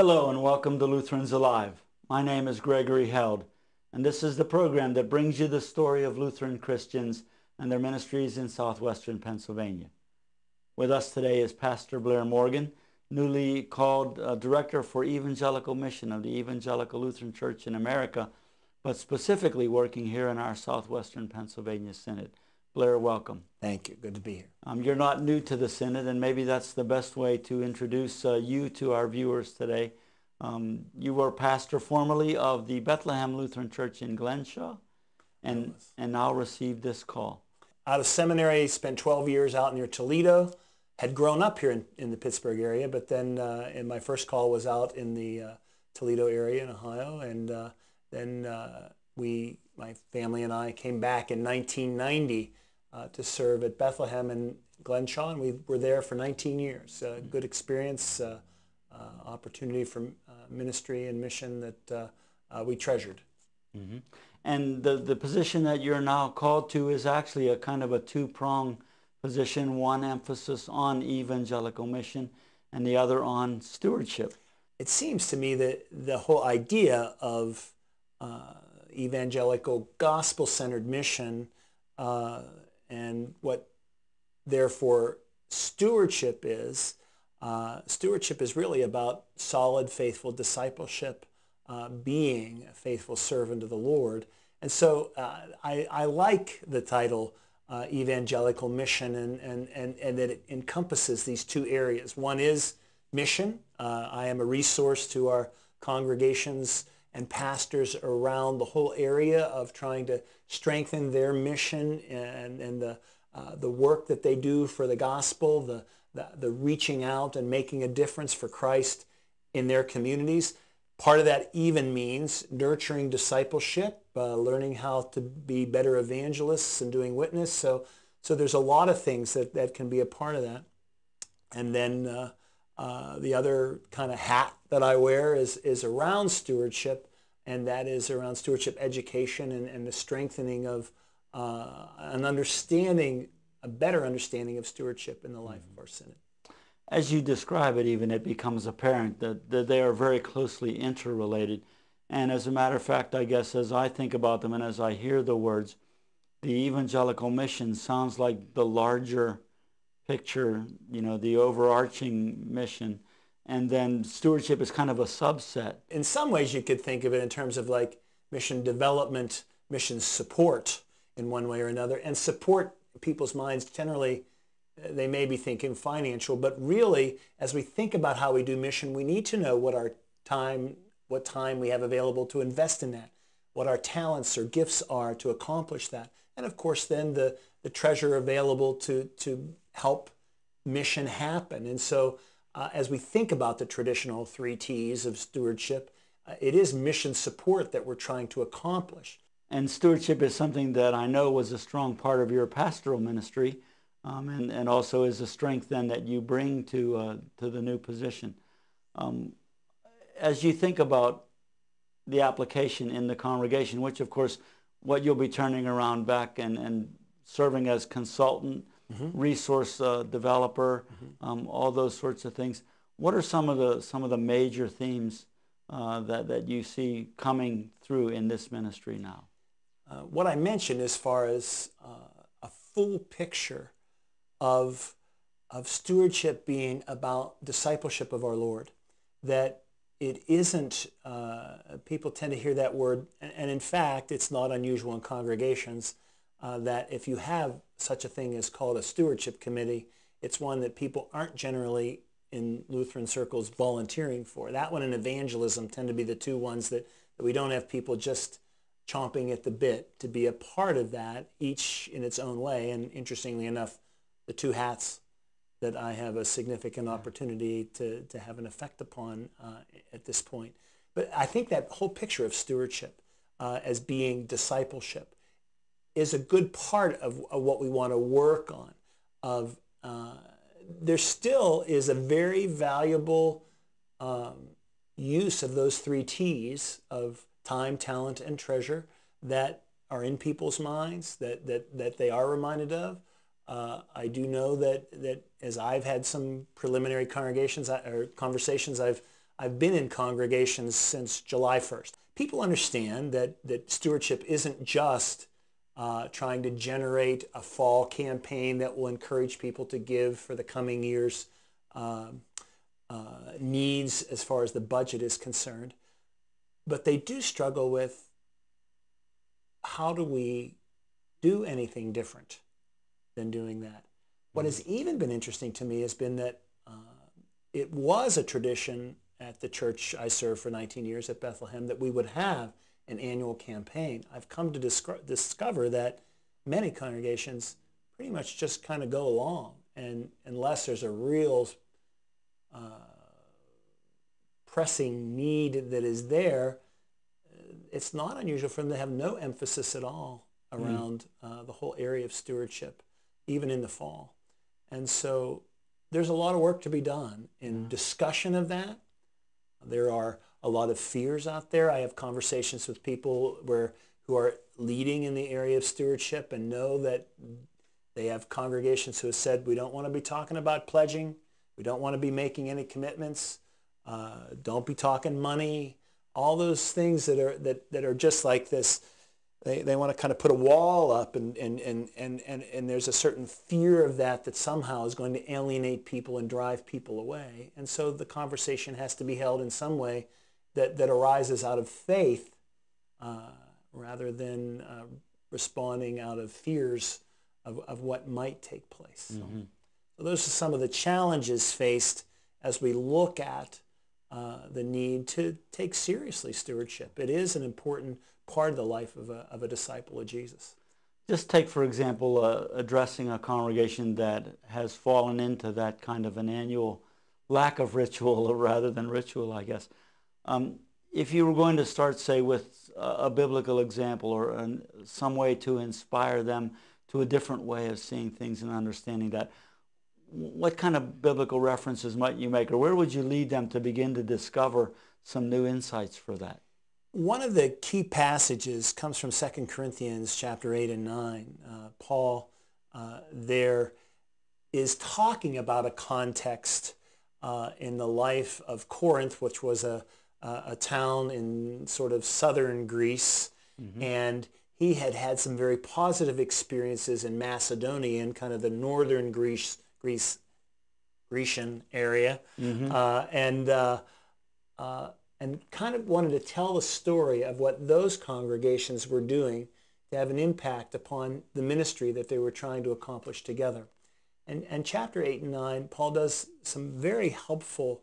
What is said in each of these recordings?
Hello and welcome to Lutherans Alive. My name is Gregory Held, and this is the program that brings you the story of Lutheran Christians and their ministries in southwestern Pennsylvania. With us today is Pastor Blair Morgan, newly called Director for Evangelical Mission of the Evangelical Lutheran Church in America, but specifically working here in our southwestern Pennsylvania Synod. Blair, welcome. Thank you. Good to be here. You're not new to the Synod, and maybe that's the best way to introduce you to our viewers today. You were pastor formerly of the Bethlehem Lutheran Church in Glenshaw, and now received this call. Out of seminary, spent 12 years out near Toledo, had grown up here in the Pittsburgh area, but then and my first call was out in the Toledo area in Ohio, and then my family and I came back in 1990 to serve at Bethlehem and Glenshaw, and we were there for 19 years. Good experience, opportunity for ministry and mission that we treasured. Mm-hmm. And the position that you're now called to is actually a kind of a two-pronged position, one emphasis on evangelical mission and the other on stewardship. It seems to me that the whole idea of evangelical gospel-centered mission and what therefore stewardship is really about solid, faithful discipleship, being a faithful servant of the Lord. And so I like the title Evangelical Mission and that it encompasses these two areas. One is mission. I am a resource to our congregations and pastors around the whole area of trying to strengthen their mission and the work that they do for the gospel, the reaching out and making a difference for Christ in their communities. Part of that even means nurturing discipleship, learning how to be better evangelists and doing witness. So there's a lot of things that can be a part of that. And then the other kind of hat that I wear is around stewardship, and that is around stewardship education and the strengthening of an understanding, a better understanding of stewardship in the life of our Synod. As you describe it, even it becomes apparent that they are very closely interrelated. And as a matter of fact, I guess as I think about them and as I hear the words, the evangelical mission sounds like the larger picture, the overarching mission. And then stewardship is kind of a subset. In some ways, you could think of it in terms of like mission development, mission support in one way or another. And support, in people's minds, generally, they may be thinking financial, but really, as we think about how we do mission, we need to know what time we have available to invest in that, what our talents or gifts are to accomplish that. And of course, then the treasure available to help mission happen. And so as we think about the traditional 3 T's of stewardship, it is mission support that we're trying to accomplish. And stewardship is something that I know was a strong part of your pastoral ministry, and also is a strength then that you bring to the new position. As you think about the application in the congregation, which of course what you'll be turning around back and serving as consultant, resource developer, all those sorts of things. What are some of the major themes that you see coming through in this ministry now? What I mentioned as far as a full picture of stewardship being about discipleship of our Lord, that it isn't, people tend to hear that word, and in fact, it's not unusual in congregations that if you have such a thing as called a stewardship committee, it's one that people aren't generally in Lutheran circles volunteering for. That one and evangelism tend to be the two ones that we don't have people just chomping at the bit to be a part of that, each in its own way. And interestingly enough, the two hats that I have a significant opportunity to have an effect upon at this point. But I think that whole picture of stewardship as being discipleship is a good part of what we want to work on. There still is a very valuable use of those 3 T's of time, talent, and treasure that are in people's minds, that they are reminded of. I do know that as I've had some preliminary conversations, I've I've been in congregations since July 1st. People understand that stewardship isn't just trying to generate a fall campaign that will encourage people to give for the coming year's needs as far as the budget is concerned. But they do struggle with, how do we do anything different than doing that? What has even been interesting to me has been that it was a tradition at the church I served for 19 years at Bethlehem that we would have an annual campaign. I've come to discover that many congregations pretty much just kind of go along, and unless there's a real pressing need that is there, it's not unusual for them to have no emphasis at all around the whole area of stewardship, even in the fall. And so there's a lot of work to be done in discussion of that. There are a lot of fears out there. I have conversations with people who are leading in the area of stewardship and know that they have congregations who have said, we don't want to be talking about pledging. We don't want to be making any commitments. Don't be talking money. All those things that are just like this. They want to kind of put a wall up, and there's a certain fear of that somehow is going to alienate people and drive people away. And so the conversation has to be held in some way that arises out of faith rather than responding out of fears of what might take place. Mm-hmm. So those are some of the challenges faced as we look at the need to take seriously stewardship. It is an important part of the life of a disciple of Jesus. Just take, for example, addressing a congregation that has fallen into that kind of an annual lack of ritual rather than ritual, I guess. If you were going to start, say, with a biblical example or some way to inspire them to a different way of seeing things and understanding that, what kind of biblical references might you make, or where would you lead them to begin to discover some new insights for that? One of the key passages comes from 2 Corinthians chapter 8 and 9. Paul there is talking about a context in the life of Corinth, which was a town in sort of southern Greece, and he had had some very positive experiences in Macedonia, in kind of the northern Grecian area, and kind of wanted to tell the story of what those congregations were doing to have an impact upon the ministry that they were trying to accomplish together. And chapter 8 and 9, Paul does some very helpful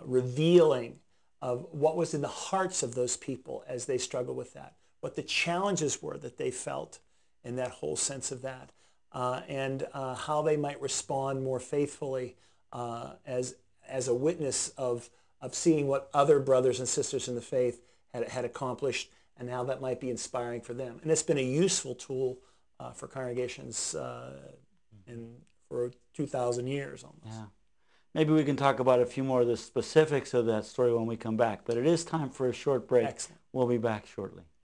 revealing of what was in the hearts of those people as they struggled with that, what the challenges were that they felt in that whole sense of that, and how they might respond more faithfully as a witness of seeing what other brothers and sisters in the faith had accomplished, and how that might be inspiring for them. And it's been a useful tool for congregations for 2,000 years almost. Yeah. Maybe we can talk about a few more of the specifics of that story when we come back. But it is time for a short break. Excellent. We'll be back shortly.